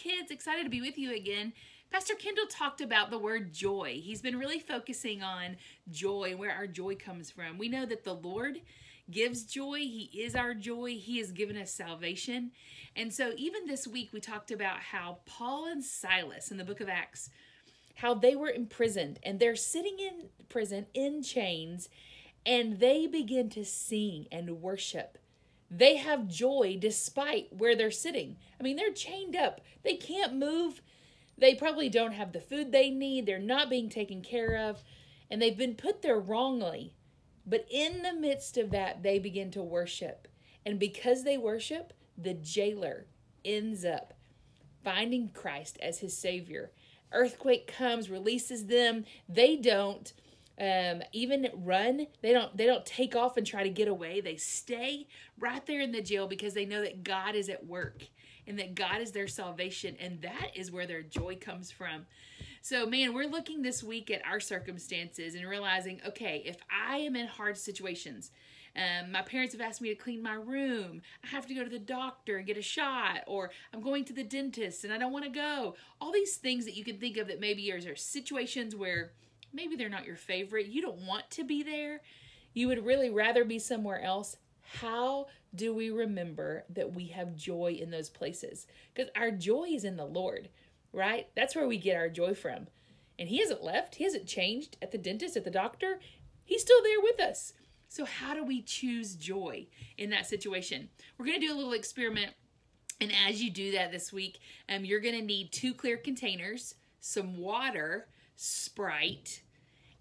kids. Excited to be with you again. Pastor Kendall talked about the word joy. He's been really focusing on joy and where our joy comes from. We know that the Lord gives joy. He is our joy. He has given us salvation. And so even this week, we talked about how Paul and Silas in the book of Acts, how they were imprisoned and they're sitting in prison in chains, and they begin to sing and worship. They have joy despite where they're sitting. I mean, they're chained up. They can't move. They probably don't have the food they need. They're not being taken care of. And they've been put there wrongly. But in the midst of that, they begin to worship. And because they worship, the jailer ends up finding Christ as his Savior. Earthquake comes, releases them. They don't even run. They don't take off and try to get away. They stay right there in the jail because they know that God is at work and that God is their salvation, and that is where their joy comes from. So, man, we're looking this week at our circumstances and realizing, okay, if I am in hard situations, my parents have asked me to clean my room, I have to go to the doctor and get a shot, or I'm going to the dentist and I don't want to go. All these things that you can think of that maybe are situations where maybe they're not your favorite. You don't want to be there. You would really rather be somewhere else. How do we remember that we have joy in those places? Because our joy is in the Lord, right? That's where we get our joy from. And He hasn't left. He hasn't changed at the dentist, at the doctor. He's still there with us. So how do we choose joy in that situation? We're going to do a little experiment. And as you do that this week, you're going to need 2 clear containers, some water, Sprite,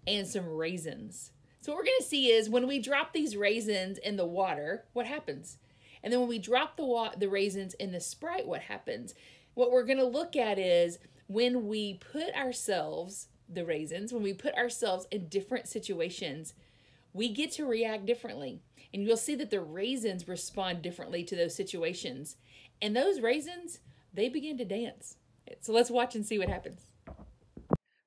and some raisins. So what we're going to see is when we drop these raisins in the water, what happens? And then when we drop the raisins in the Sprite, what happens? What we're going to look at is when we put ourselves, the raisins, when we put ourselves in different situations, we get to react differently. And you'll see that the raisins respond differently to those situations. And those raisins, they begin to dance. So let's watch and see what happens.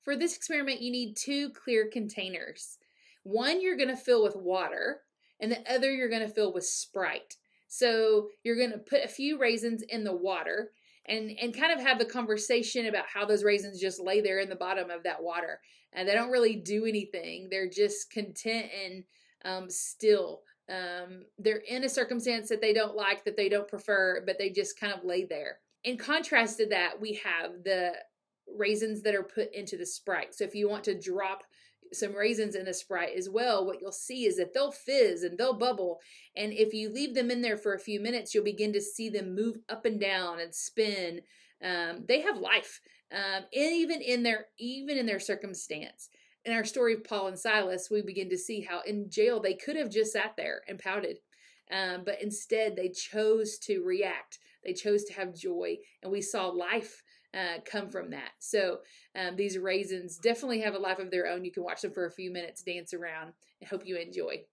For this experiment, you need 2 clear containers. One you're going to fill with water, and the other you're going to fill with Sprite. So you're going to put a few raisins in the water and kind of have the conversation about how those raisins just lay there in the bottom of that water. And they don't really do anything. They're just content and still. They're in a circumstance that they don't like, that they don't prefer, but they just kind of lay there. In contrast to that, we have the raisins that are put into the Sprite. So if you want to drop some raisins in the Sprite as well, what you'll see is that they'll fizz and they'll bubble. And if you leave them in there for a few minutes, you'll begin to see them move up and down and spin. They have life, even in their circumstance. In our story of Paul and Silas, we begin to see how in jail they could have just sat there and pouted. But instead, they chose to react. They chose to have joy, and we saw life come from that. So these raisins definitely have a life of their own. You can watch them for a few minutes, dance around, and hope you enjoy.